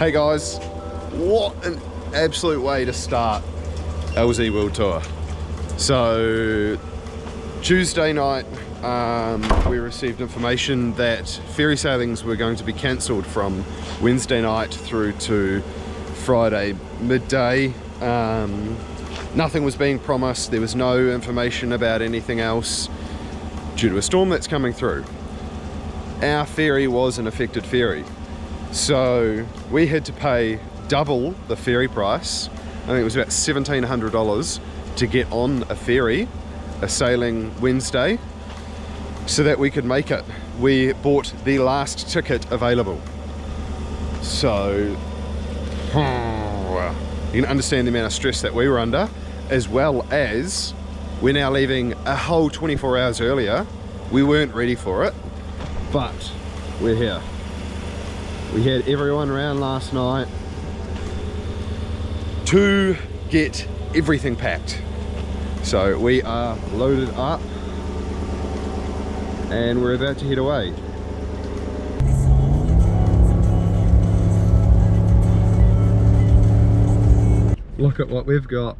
Hey guys, what an absolute way to start LZ World Tour. So Tuesday night we received information that ferry sailings were going to be cancelled from Wednesday night through to Friday midday. Nothing was being promised, there was no information about anything else due to a storm that's coming through. Our ferry was an affected ferry, so we had to pay double the ferry price. I think it was about $1,700 to get on a ferry, a sailing Wednesday, so that we could make it. We bought the last ticket available. So you can understand the amount of stress that we were under, as well as we're now leaving a whole 24 hours earlier. We weren't ready for it, but we're here. We had everyone around last night to get everything packed. So we are loaded up and we're about to head away. Look at what we've got.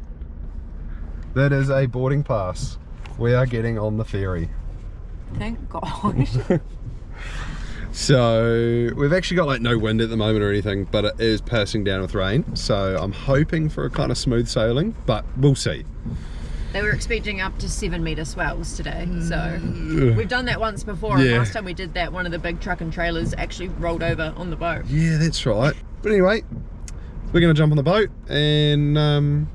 That is a boarding pass. We are getting on the ferry. Thank God. So we've actually got like no wind at the moment or anything, but it is passing down with rain. So I'm hoping for a kind of smooth sailing, but we'll see. They were expecting up to 7-metre swells today, so we've done that once before. And last time we did that, one of the big truck and trailers actually rolled over on the boat. Yeah, that's right. But anyway, we're gonna jump on the boat and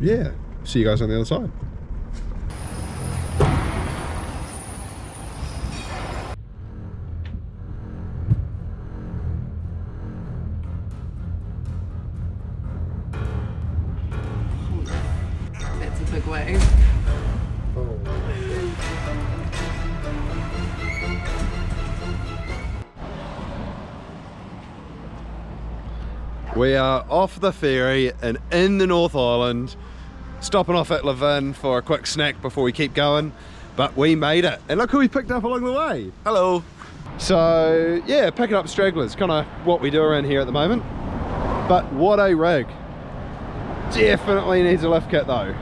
yeah, see you guys on the other side. That's a big wave. We are off the ferry and in the North Island, stopping off at Levin for a quick snack before we keep going, but we made it. And look who we picked up along the way. Hello. So yeah, picking up stragglers, kind of what we do around here at the moment. But what a rig. Definitely needs a lift kit though.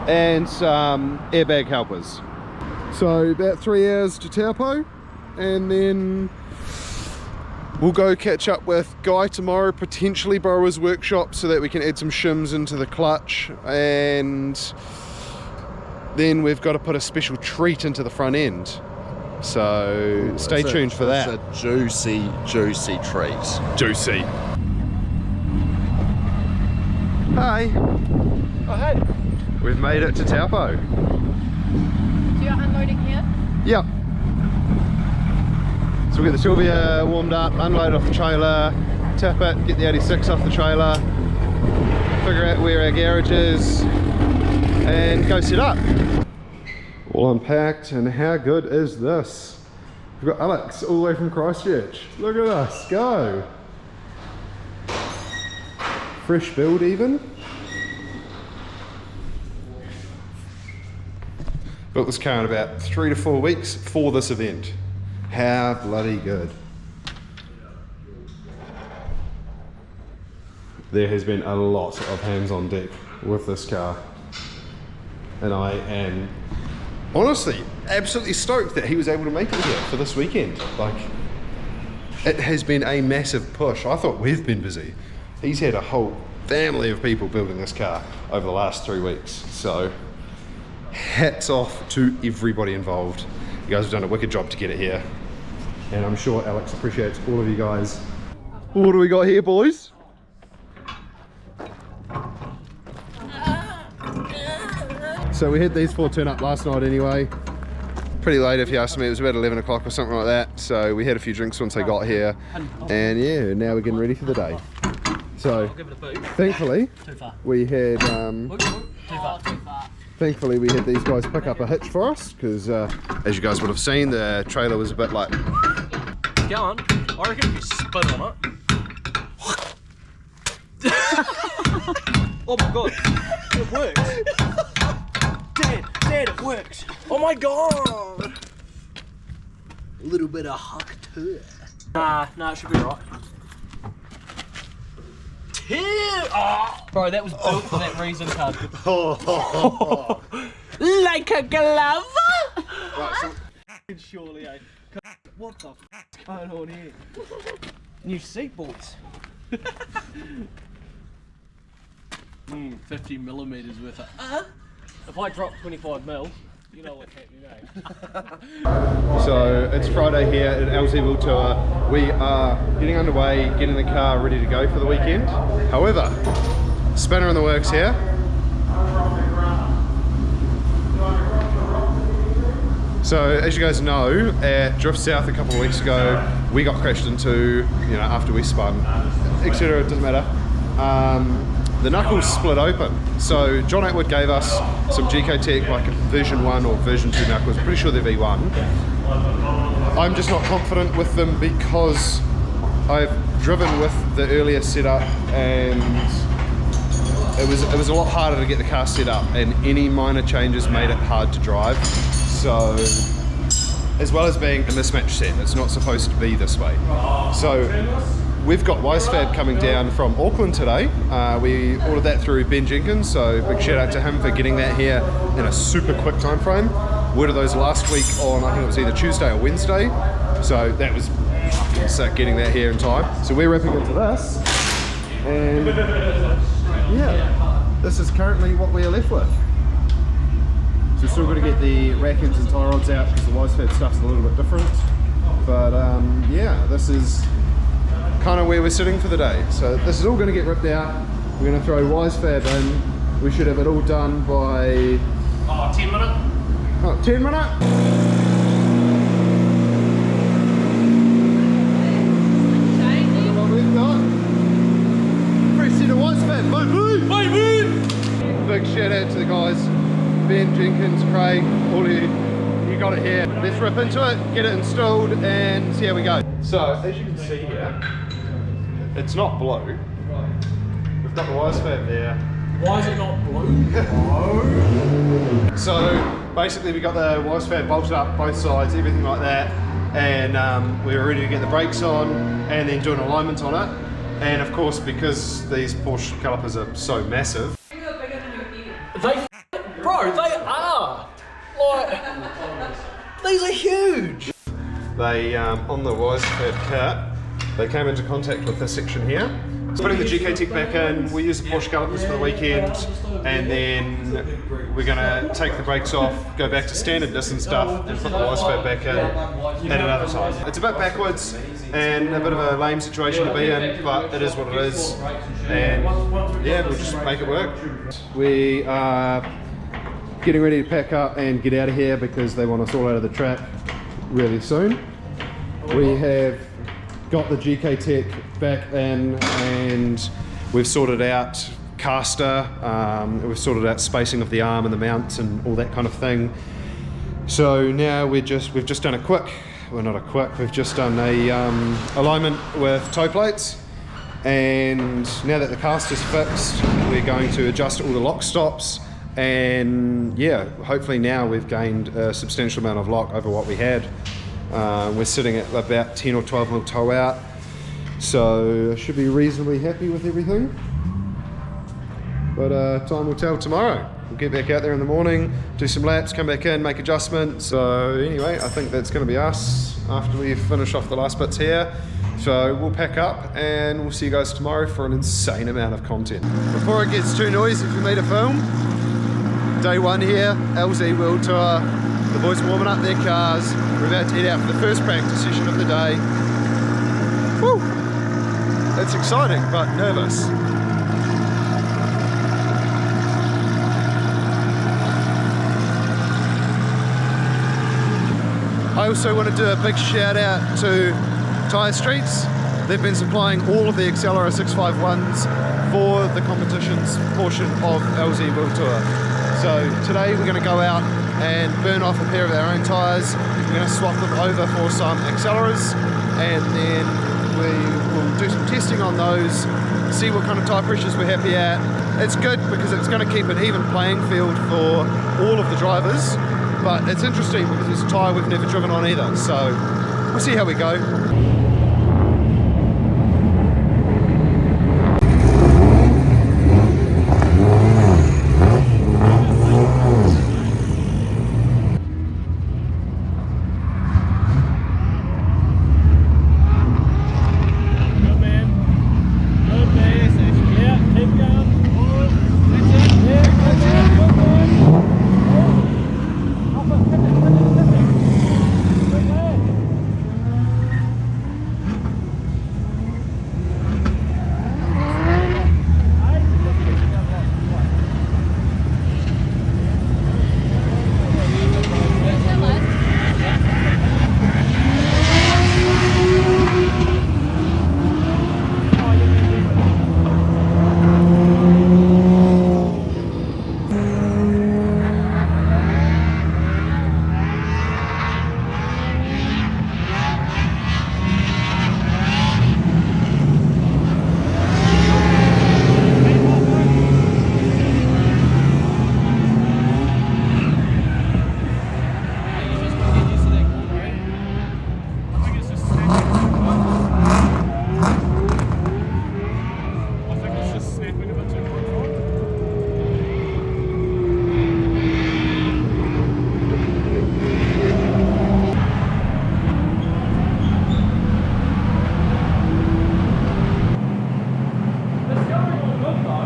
And some airbag helpers. So about 3 hours to Taupo, and then we'll go catch up with Guy tomorrow, potentially borrow his workshop so that we can add some shims into the clutch, and then we've got to put a special treat into the front end. So stay tuned for that. It's a juicy, juicy treat. Juicy. Hi. Oh, hey. We've made it to Taupo. So you're unloading here? Yep. So we get the Sylvia warmed up, unload off the trailer, tap it, get the 86 off the trailer, figure out where our garage is, and go set up. All unpacked, and how good is this? We've got Alex all the way from Christchurch. Look at us, go! Fresh build even. Built this car in about 3 to 4 weeks for this event. How bloody good. There has been a lot of hands on deck with this car, and I am honestly absolutely stoked that he was able to make it here for this weekend. Like, it has been a massive push. I thought we've been busy. He's had a whole family of people building this car over the last 3 weeks, so hats off to everybody involved. You guys have done a wicked job to get it here, and I'm sure Alex appreciates all of you guys. What do we got here, boys? So we had these 4 turn up last night anyway. Pretty late if you ask me, it was about 11 o'clock or something like that. So we had a few drinks once they got here, and yeah, now we're getting ready for the day. So thankfully we had thankfully we had these guys pick up a hitch for us, because as you guys would have seen, the trailer was a bit like... Go on, I reckon if you spit on it. Oh my god, it worked. Dad, it worked. Oh my god. A little bit of huck to it. Nah, it should be right. Here! Oh, bro, that was built for that reason, cuz. Like a glove! Right, so Surely, eh? What the f***'s going on here? New seatbelts. 50 millimeters worth of. If I drop 25 mil, you know what's happening, eh? So it's Friday here at LZ World Tour. We are getting underway, getting the car ready to go for the weekend. However, spanner in the works here. So as you guys know, at Drift South a couple of weeks ago, we got crashed into, after we spun, etc. It doesn't matter. The knuckles split open. So John Atwood gave us some GK Tech, like version 1 or version 2 knuckles. Pretty sure they're V1. I'm just not confident with them because I've driven with the earlier setup and it was a lot harder to get the car set up, and any minor changes made it hard to drive. So, as well as being a mismatch set, it's not supposed to be this way. So, we've got Wisefab coming down from Auckland today. We ordered that through Ben Jenkins, so big shout out to him for getting that here in a super quick time frame. We ordered those last week on, I think it was either Tuesday or Wednesday, so that was sick getting that here in time. So we're wrapping into this, and yeah, this is currently what we are left with. So we're still going to get the rack ends and tie rods out because the Wisefab stuff's a little bit different. But yeah, this is kind of where we're sitting for the day. So this is all going to get ripped out. We're going to throw Wisefab in. We should have it all done by... 10 minutes? 10 minutes? What we've got. Fresh set of Wisefab, baby! Big shout out to the guys. Ben Jenkins, Craig, all of you, you got it here. Let's rip into it, get it installed, and see how we go. So, as you can see here, it's not blue. We've got the Wisefab there. Why is it not blue? So, basically we got the Wisefab bolted up both sides, everything like that, and we were ready to get the brakes on, and then do an alignment on it. And of course, because these Porsche calipers are so massive, Bro, they are! Like, these are huge! they, on the Wisefab kit, they came into contact with this section here. So putting the GK Tech back in, we use the Porsche calipers for the weekend, and then we're going to take the brakes off, go back to standard disc and stuff, and put the Wisefab back in at another time. It's a bit backwards and a bit of a lame situation to be in, but it is what it is, and yeah, we'll just make it work. We are getting ready to pack up and get out of here because they want us all out of the track really soon. We have got the GK Tech back in and we've sorted out caster, we've sorted out spacing of the arm and the mounts and all that kind of thing. So now we've just done we've just done a alignment with toe plates, and now that the caster's fixed, we're going to adjust all the lock stops. And yeah, hopefully now we've gained a substantial amount of lock over what we had. We're sitting at about 10 or 12 mil toe out, so I should be reasonably happy with everything. But time will tell tomorrow. We'll get back out there in the morning, do some laps, come back in, make adjustments. So anyway, I think that's going to be us after we finish off the last bits here. So we'll pack up and we'll see you guys tomorrow for an insane amount of content. Before it gets too noisy for me to film, day one here, LZ World Tour. The boys are warming up their cars. We're about to head out for the first practice session of the day. Woo! It's exciting, but nervous. I also want to do a big shout out to Tyre Streets. They've been supplying all of the Accelera 651s for the competitions portion of LZ World Tour. So today we're going to go out and burn off a pair of our own tyres. We're going to swap them over for some Acceleras, and then we will do some testing on those, see what kind of tyre pressures we're happy at. It's good because it's going to keep an even playing field for all of the drivers, but it's interesting because it's a tyre we've never driven on either, so we'll see how we go. think it's just snapping about 2.5.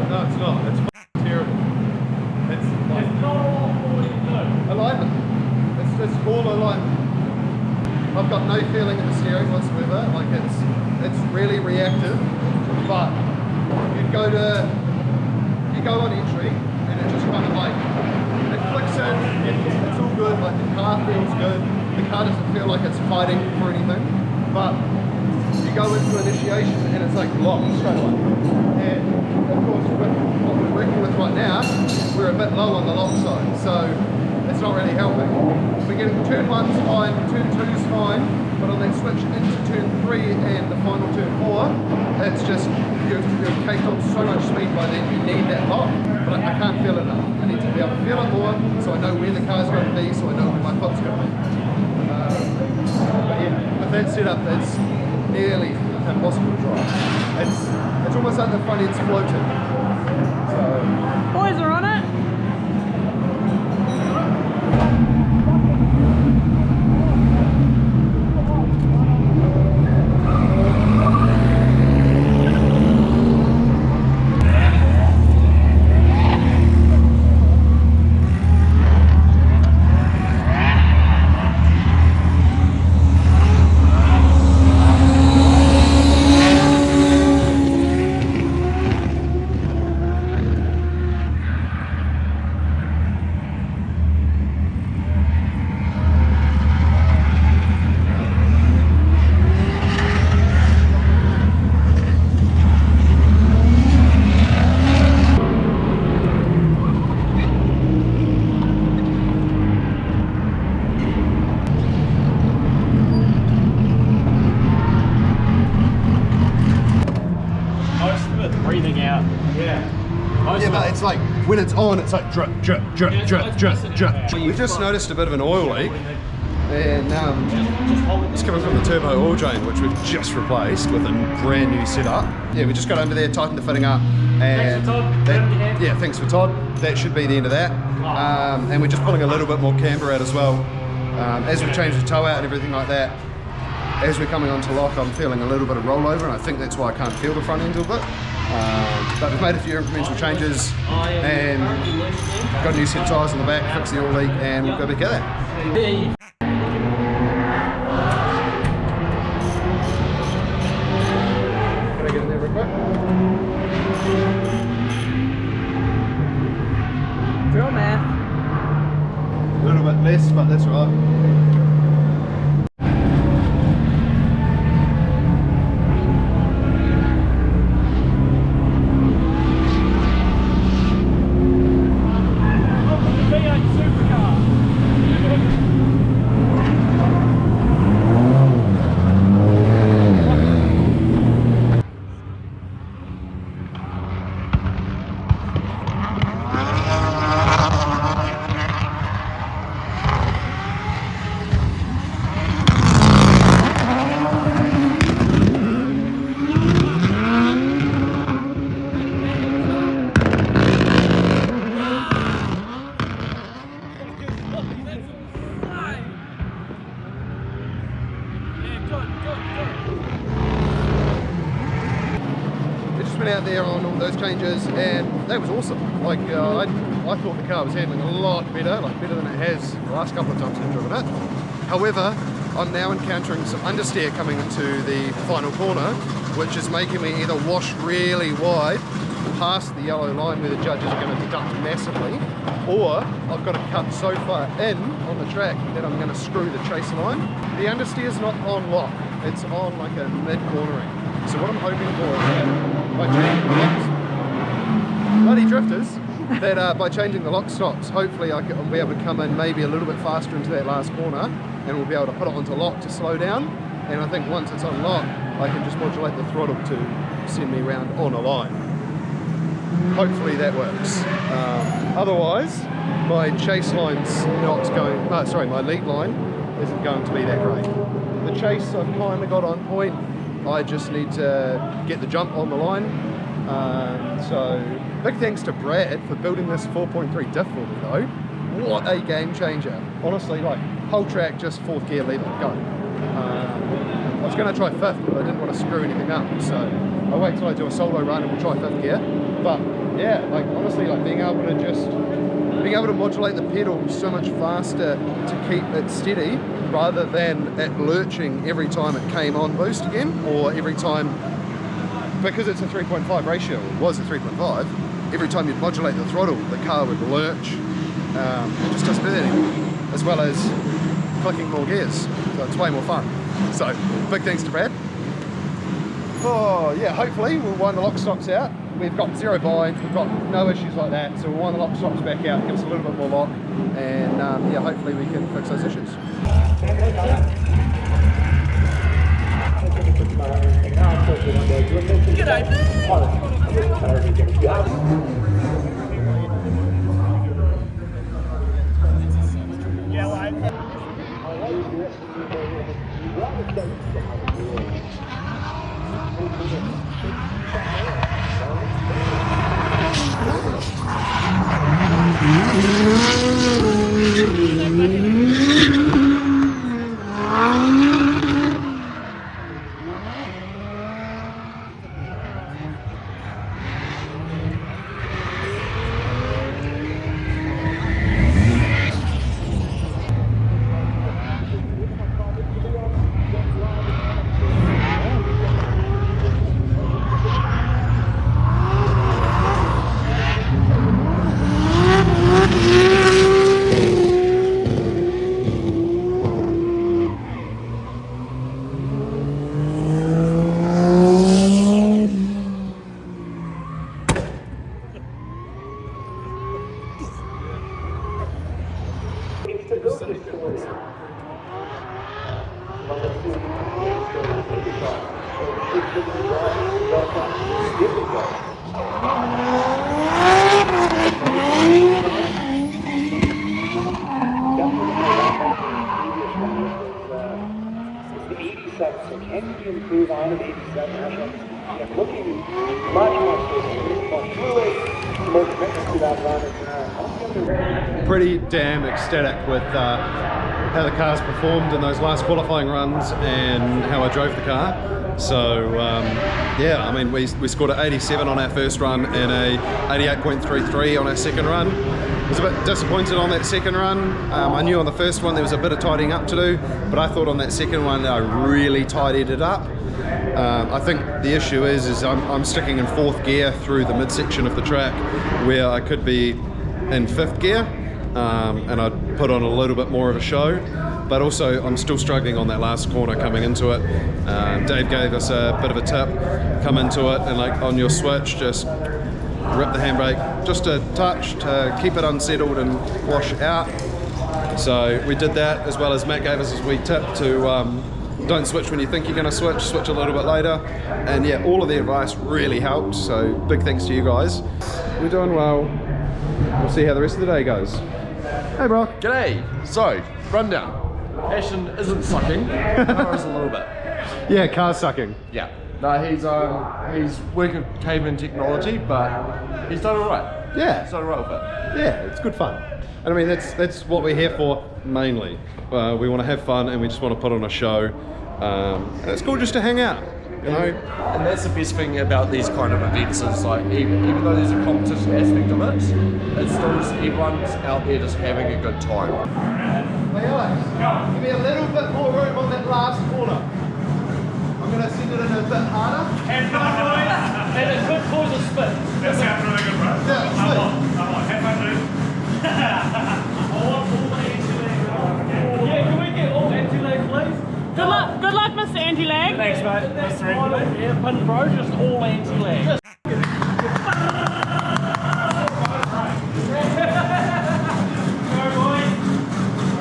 No, it's not. It's terrible. It's like alignment. It's all alignment. I've got no feeling in the steering whatsoever. Like it's really reactive. But you go on entry and it just kind of like it clicks in. It's all good. Like the car feels good. The car doesn't feel like it's fighting for anything. But you go into initiation and it's like locked straight away. And of course, with what we're working with right now, we're a bit low on the lock side, so it's not really helping. We're getting turn 1's fine, turn 2's fine, but on that switch into turn 3 and the final turn 4, it's just you've caked on so much speed by then you need that lock, but I can't feel it enough. I need to be able to feel it more, so I know where the car's going to be, so I know where my foot's going to be. But yeah, with that setup, it's nearly impossible to drive. It's almost like the front end's floating. So Boys are on it. Breathing out. yeah, but it's like when it's on, it's like drip, drip, drip, drip, drip, drip. We just noticed a bit of an oil leak, and it's coming from the turbo oil drain, which we've just replaced with a brand new setup. Yeah, we just got under there, tightened the fitting up, and thanks for Todd. That should be the end of that. And we're just pulling a little bit more camber out as well. As we change the toe out and everything like that, as we're coming onto lock, I'm feeling a little bit of rollover, and I think that's why I can't feel the front end a bit. But we've made a few incremental changes and got a new set of tyres on the back, fixed the oil leak, and we'll go back at that. Can I get in there real quick? Drill math. A little bit less, but that's all right. Out there on all those changes, and that was awesome. Like I thought the car was handling a lot better, like better than it has the last couple of times I've driven it. However, I'm now encountering some understeer coming into the final corner, which is making me either wash really wide past the yellow line where the judges are going to deduct massively, or I've got to cut so far in on the track that I'm going to screw the chase line. The understeer is not on lock, it's on like a mid-cornering. So what I'm hoping for is that by changing the locks, bloody drifters, that by changing the lock stops, hopefully I'll be able to come in maybe a little bit faster into that last corner, and we'll be able to put it onto lock to slow down. And I think once it's on lock, I can just modulate the throttle to send me around on a line. Hopefully that works. Otherwise, my chase line's not going, my lead line isn't going to be that great. the chase I've kind of got on point. I just need to get the jump on the line. So big thanks to Brad for building this 4.3 diff for me though. What a game changer. Honestly, like whole track, just 4th gear, leave it, go. I was going to try 5th, but I didn't want to screw anything up. So I'll wait till I do a solo run and we'll try 5th gear. But yeah, like honestly, like being able to modulate the pedal so much faster to keep it steady rather than it lurching every time it came on boost again, or every time, because it's a 3.5 ratio, it was a 3.5, every time you'd modulate the throttle, the car would lurch. It just doesn't do that anymore, as well as clicking more gears, so it's way more fun. So big thanks to Brad. Oh yeah, hopefully we'll wind the lock stops out. We've got 0 binds, we've got no issues like that, so we'll wind the lock stops back out, give us a little bit more lock, and yeah, hopefully we can fix those issues. So can you improve on an 87 and looking much more fluid, more commitment to that run. Pretty damn ecstatic with how the car's performed in those last qualifying runs and how I drove the car. So yeah, I mean we scored an 87 on our first run and a 88.33 on our second run. I was a bit disappointed on that second run. I knew on the first one there was a bit of tidying up to do, but I thought on that second one I really tidied it up. I think the issue is I'm sticking in 4th gear through the midsection of the track where I could be in 5th gear, and I'd put on a little bit more of a show, but also I'm still struggling on that last corner coming into it. Dave gave us a bit of a tip, come into it and like on your switch just rip the handbrake just a touch to keep it unsettled and wash out. So we did that, as well as Matt gave us a wee tip to don't switch when you think you're going to switch a little bit later. And yeah, all of the advice really helped, so big thanks to you guys. We're doing well. We'll see how the rest of the day goes. Hey Brock. G'day. So, rundown. Ashton isn't sucking, car is a little bit. Yeah, car's sucking. Yeah. No, he's working with caveman technology, but he's done alright. Yeah. He's done alright with it. Yeah, it's good fun. And I mean, that's what we're here for mainly. We want to have fun and we just want to put on a show. And it's cool just to hang out, you know. And that's the best thing about these kind of events is like, even though there's a competition aspect of it, it's still just everyone's out there just having a good time. Hey Alex, give me a little bit more room on that last corner. I'm going to send it in a bit harder. And it could cause a spin. That sounds really good, bro. Yeah, I'm on. Have fun, dude. I want all the anti-lag. Yeah, can we get all anti-lag, please? Good luck, Mr. Anti-Lag. Thanks, mate. Mr. Anti-Lag. Yeah, pun bro, just all anti-lag.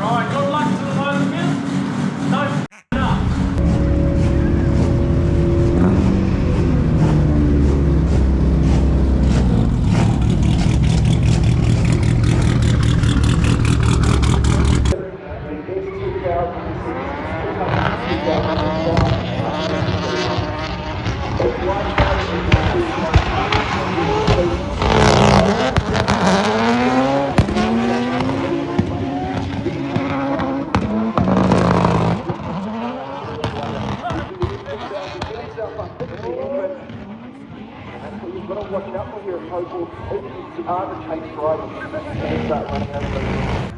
Alright, good luck to the home again. No up. you've got to watch out for here at Taupo. It's hard to chase drivers and start running over those.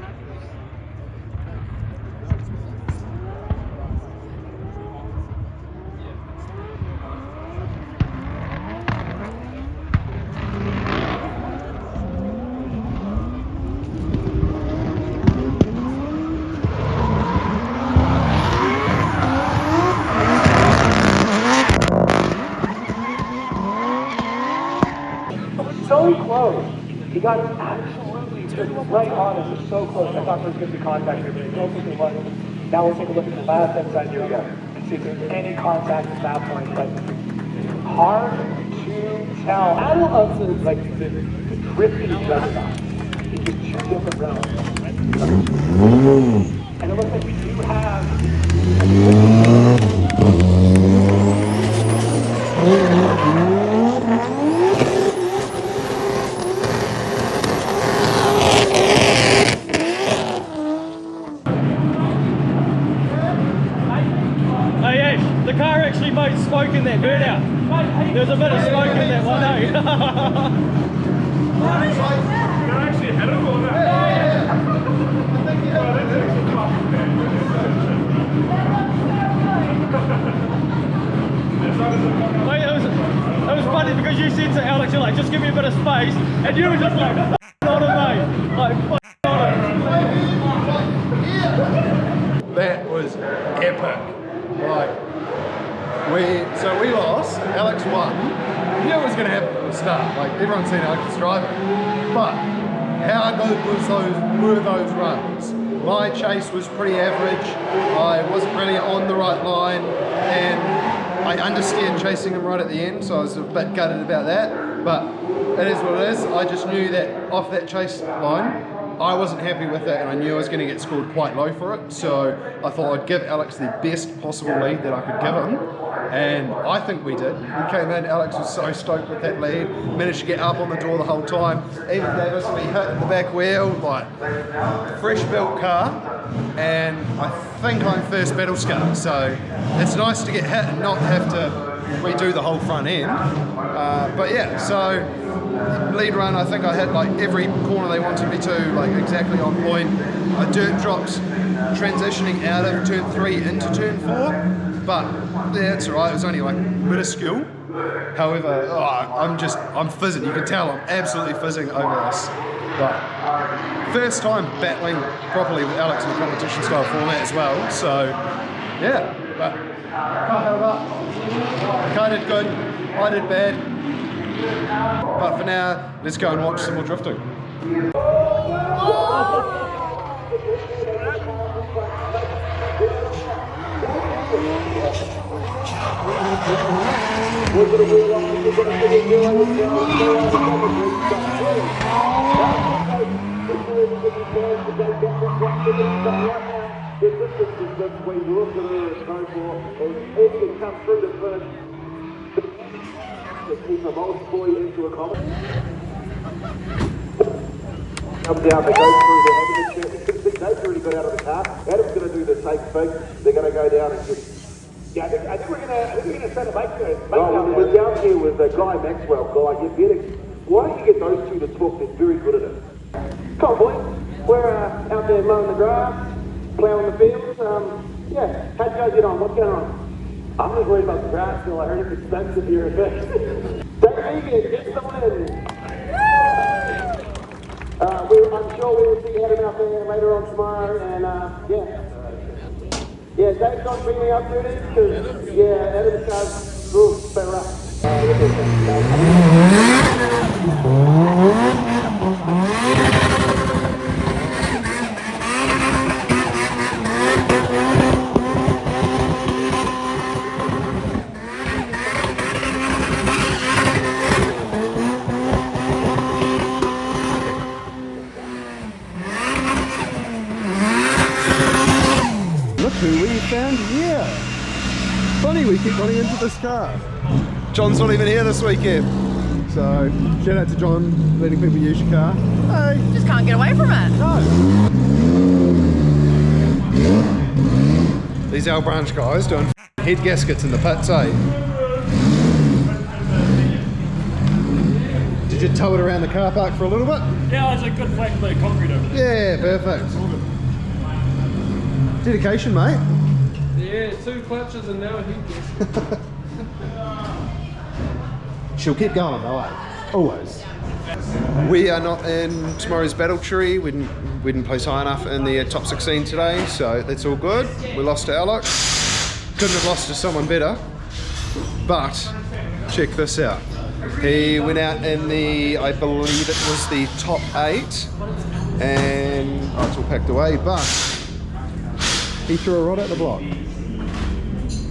So close. He got absolutely just right on us. It's so close. I thought there was going to be contact here, but it wasn't. Now we'll take a look at the last inside here we go. And see if there's any contact at that point. But hard to tell. Out of the drifting juggernaut into two different realms. And it looks like we do have The car actually made smoke in that burnout. There's a bit of smoke in that one, eh? You actually had it or not? Mate, it was funny because you said to Alex, you're like, just give me a bit of space, and you were just like, on it, mate. Like, on it. That was epic. Like, we lost, Alex won. You knew it was going to happen from the start. Like, everyone's seen Alex driving. But how good were those runs? My chase was pretty average. I wasn't really on the right line, and I understand chasing him right at the end, so I was a bit gutted about that. But it is what it is. I just knew that off that chase line, I wasn't happy with it, and I knew I was going to get scored quite low for it, so I thought I'd give Alex the best possible lead that I could give him, and I think we did. We came in, Alex was so stoked with that lead, managed to get up on the door the whole time, even gave us a wee hit in the back wheel, like, fresh built car, and I think I'm first battle scar, so it's nice to get hit and not have to redo the whole front end, but yeah, so lead run, I think I hit like every corner they wanted me to, like exactly on point. I dirt drops transitioning out of turn 3 into turn 4, but yeah, it's alright, it was only like minuscule. However, I'm fizzing, you can tell I'm absolutely fizzing over this. But first time battling properly with Alex in a competition style format as well, so yeah, but car held up. Car did good, I did bad. But for now, let's go and watch some more drifting. To keep a multiple into a comment. Come down, they go through the evidence. They've already got out of the car. Adam's going to do the safe speak. They're going to go down and just. Yeah, I think we're going to set a make there. We're down here with Guy Maxwell. Guy, why don't you get those two to talk? They're very good at it. Come on, boys. We're out there mowing the grass, ploughing the fields. Yeah, how'd you guys get on? What's going on? I'm just worried about the grass still. I heard it's expensive here. Take me, get someone in. I'm sure we will see Adam out there later on tomorrow, and yeah, Dave's not bringing me up duty, because Adam's car's a bit rough. Who we found here. Funny, we keep running into this car. John's not even here this weekend. So, shout out to John, letting people use your car. Hey. Just can't get away from it. No. These L Branch guys doing head gaskets in the pits, eh? Did you tow it around the car park for a little bit? Yeah, it's a good flat bit of concrete over there. Yeah, perfect. Dedication, mate. Yeah, 2 clutches and now a heat gas. She'll keep going though, eh? Always. We are not in tomorrow's battle tree. We didn't place high enough in the top 16 today, so that's all good. We lost to Alex. Couldn't have lost to someone better. But check this out. He went out in the, I believe it was the top 8, and it's all packed away, but he threw a rod at the block.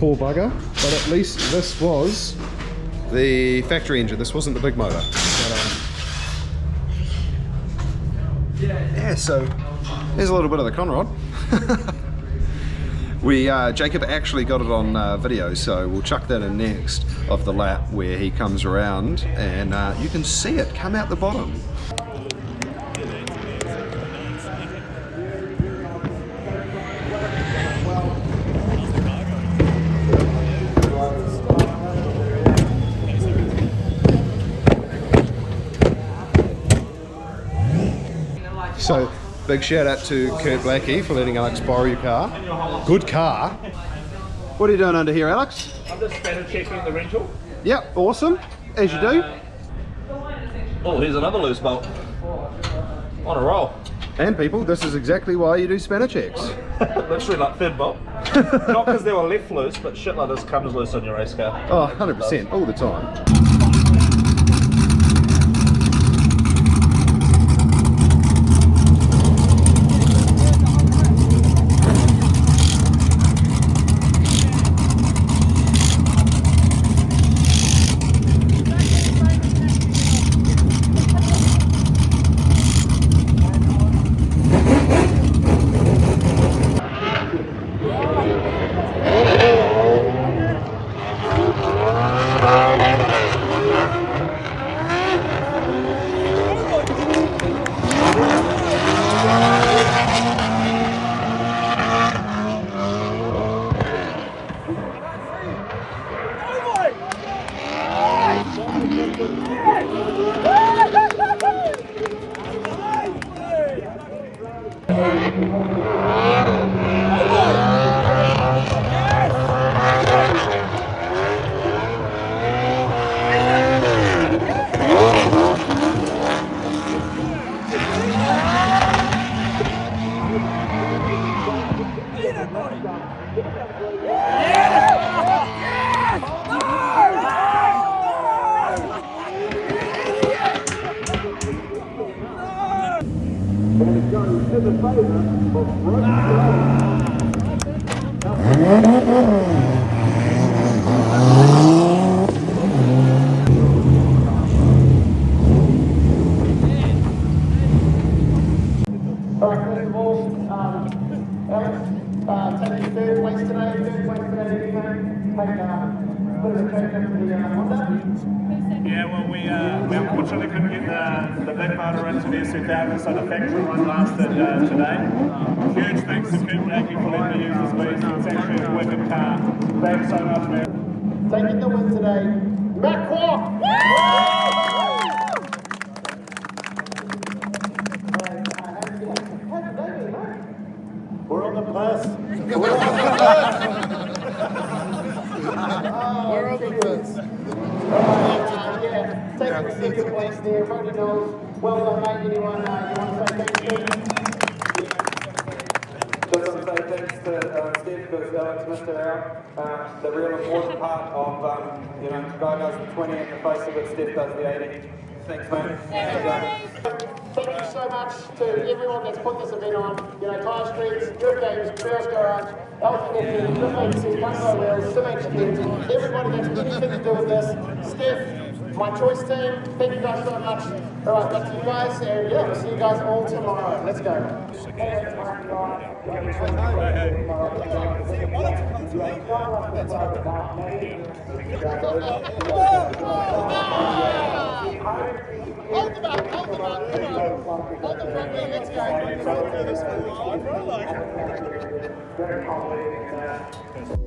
Poor bugger, but at least this was the factory engine. This wasn't the big motor. But, yeah, so there's a little bit of the conrod. Jacob actually got it on video, so we'll chuck that in next of the lap where he comes around and you can see it come out the bottom. So, big shout out to Clarke for letting Alex borrow your car. Good car. What are you doing under here, Alex? I'm just spanner checking the rental. Yep, awesome. As you do. Oh, here's another loose bolt. On a roll. And people, this is exactly why you do spanner checks. Literally like third bolt. Not because they were left loose, but shit like this comes loose on your race car. Oh, 100%, all the time. Yeah, well, we unfortunately couldn't get the big motor into the S2000, so the factory run lasted today. Huge thanks to Clarke for letting me use this beast. It's actually a wicked car. Thanks so much, man. Taking the win today, Matt Clarke! We're on the bus. We're on the bus. Yeah, taking second place there. Everybody knows. Well done, mate. Anyone you want to say thank you? Just want to say thanks to Steve because Alex missed it out. The real important part of, Guy does the 20 in the face of it, Steve does the 80. Thanks, mate. Thank you so much to everyone that's put this event on. Tyre Streets, Good Games, Trails Garage, LTFT, Good Legacy, Bungo Wheels, SimHD, everybody that's anything to do with this. Steph, my choice team, thank you guys so much. Alright, back to you guys, and yeah, we'll see you guys all tomorrow. Let's go. Hold the back, come on. Hold the front wheel, let's go. Very accommodating.